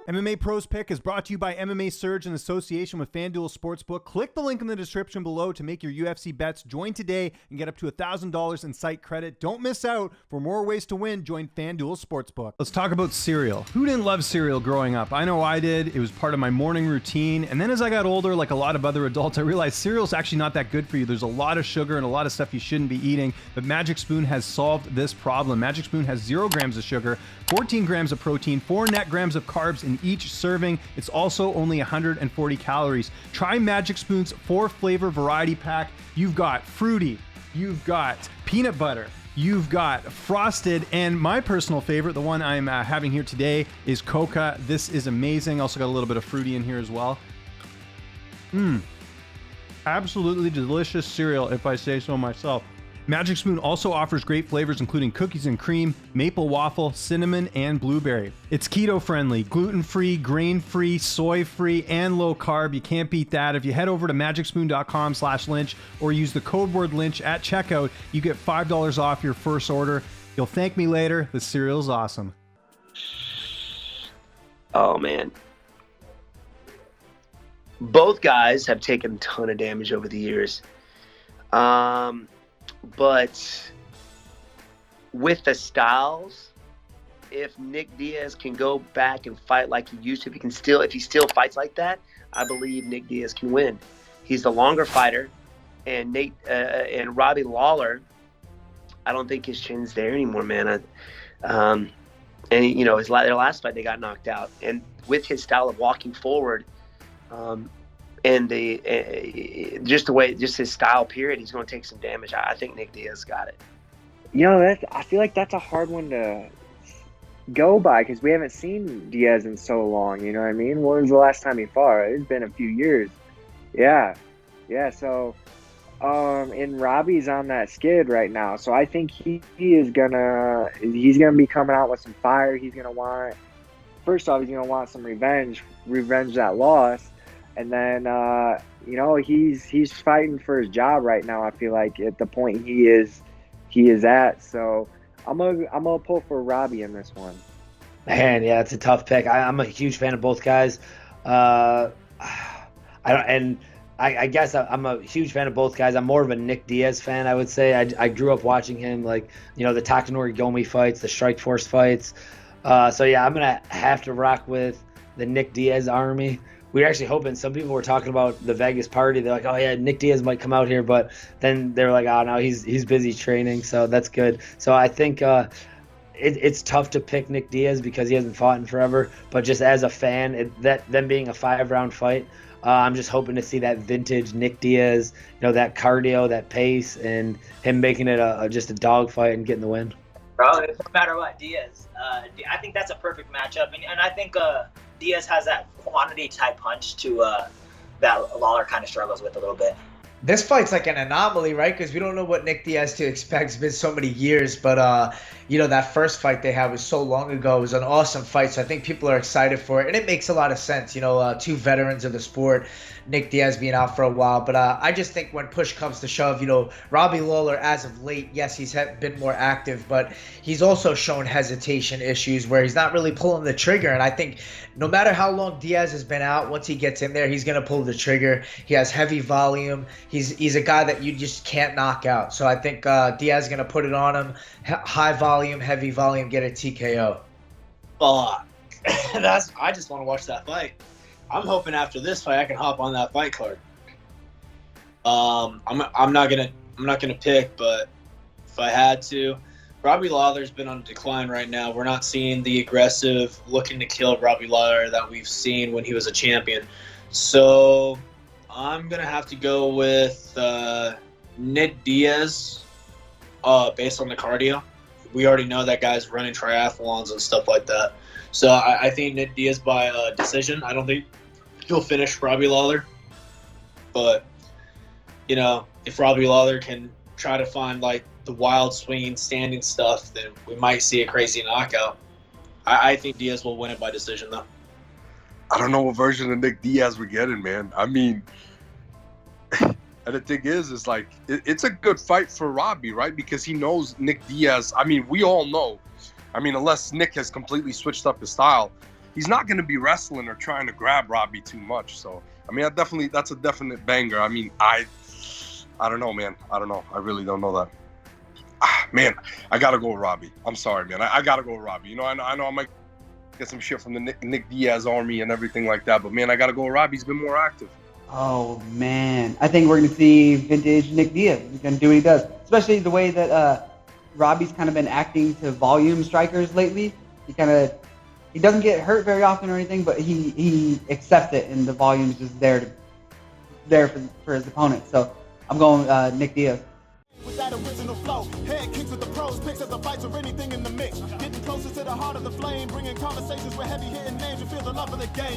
MMA Pros Pick is brought to you by MMA Surge in association with FanDuel Sportsbook. Click the link in the description below to make your UFC bets. Join today and get up to $1,000 in site credit. Don't miss out. For more ways to win, join FanDuel Sportsbook. Let's talk about cereal. Who didn't love cereal growing up? I know I did. It was part of my morning routine. And then as I got older, like a lot of other adults, I realized cereal's actually not that good for you. There's a lot of sugar and a lot of stuff you shouldn't be eating. But Magic Spoon has solved this problem. Magic Spoon has 0 grams of sugar, 14 grams of protein, 4 net grams of carbs in each serving. It's also only 140 calories. Try Magic Spoon's 4-flavor variety pack. You've got fruity, you've got peanut butter, you've got frosted, and my personal favorite, the one I'm having here today, is Coca. This is amazing. Also got a little bit of fruity in here as well. Absolutely delicious cereal, if I say so myself. Magic Spoon also offers great flavors including cookies and cream, maple waffle, cinnamon, and blueberry. It's keto-friendly, gluten-free, grain-free, soy-free, and low-carb. You can't beat that. If you head over to magicspoon.com/Lynch or use the code word Lynch at checkout, you get $5 off your first order. You'll thank me later. The cereal's awesome. Oh, man. Both guys have taken a ton of damage over the years. But with the styles, if Nick Diaz can go back and fight like he used to, if he still fights like that, I believe Nick Diaz can win. He's the longer fighter, and Robbie Lawler, I don't think his chin's there anymore, man. And you know, their last fight they got knocked out, and with his style of walking forward, and just his style, period, he's going to take some damage. I think Nick Diaz got it. You know, I feel like that's a hard one to go by because we haven't seen Diaz in so long. You know what I mean? When was the last time he fought? It's been a few years. Yeah. So, and Robbie's on that skid right now. So I think he's gonna be coming out with some fire. He's gonna want, first off, he's gonna want some revenge that loss. And then, you know, he's fighting for his job right now. I feel like at the point he is at. So I'm gonna pull for Robbie in this one. Man, yeah, it's a tough pick. I'm a huge fan of both guys. I guess I'm a huge fan of both guys. I'm more of a Nick Diaz fan, I would say. I grew up watching him, like, you know, the Takanori Gomi fights, the Strikeforce fights. So yeah, I'm gonna have to rock with the Nick Diaz army. We were actually hoping, some people were talking about the Vegas party. They're like, oh yeah, Nick Diaz might come out here, but then they were like, oh no, he's busy training, so that's good. So I think it's tough to pick Nick Diaz because he hasn't fought in forever. But just as a fan, them being a 5-round fight, I'm just hoping to see that vintage Nick Diaz, you know, that cardio, that pace, and him making it just a dog fight and getting the win. Bro, no matter what, Diaz. I think that's a perfect matchup, and I think Diaz has that quantity type punch to that Lawler kind of struggles with a little bit. This fight's like an anomaly, right? Because we don't know what Nick Diaz to expect. It's been so many years, but you know, that first fight they had was so long ago. It was an awesome fight, so I think people are excited for it, and it makes a lot of sense. You know, 2 veterans of the sport, Nick Diaz being out for a while, but I just think when push comes to shove, you know, Robbie Lawler, as of late, yes, he's been more active, but he's also shown hesitation issues where he's not really pulling the trigger. And I think no matter how long Diaz has been out, once he gets in there, he's going to pull the trigger. He has heavy volume. He's a guy that you just can't knock out. So I think Diaz is going to put it on him. High volume, heavy volume, get a TKO. I just want to watch that fight. I'm hoping after this fight I can hop on that fight card. I'm not gonna pick, but if I had to, Robbie Lawler's been on decline right now. We're not seeing the aggressive, looking to kill Robbie Lawler that we've seen when he was a champion. So I'm gonna have to go with Nick Diaz, based on the cardio. We already know that guy's running triathlons and stuff like that. So I think Nick Diaz by decision. I don't think he'll finish Robbie Lawler. But, you know, if Robbie Lawler can try to find, like, the wild swinging, standing stuff, then we might see a crazy knockout. I think Diaz will win it by decision, though. I don't know what version of Nick Diaz we're getting, man. I mean, and the thing is like, it's a good fight for Robbie, right? Because he knows Nick Diaz. I mean, we all know. I mean, unless Nick has completely switched up his style, he's not going to be wrestling or trying to grab Robbie too much. So, I mean, that's a definite banger. I mean, I don't know, man. I don't know. I really don't know that. Man, I got to go with Robbie. I'm sorry, man. I got to go with Robbie. You know, I know I might get some shit from the Nick Diaz army and everything like that, but, man, I got to go with Robbie. He's been more active. Oh, man. I think we're going to see vintage Nick Diaz. He's going to do what he does, especially the way that Robbie's kind of been acting to volume strikers lately. He doesn't get hurt very often or anything, but he accepts it, and the volume's just there for his opponent. So I'm going Nick Diaz. With that original flow, head kicks with the pros, picks up the fights or anything in the mix. Getting closer to the heart of the flame, bringing conversations with heavy hitting names. You feel the love of the game.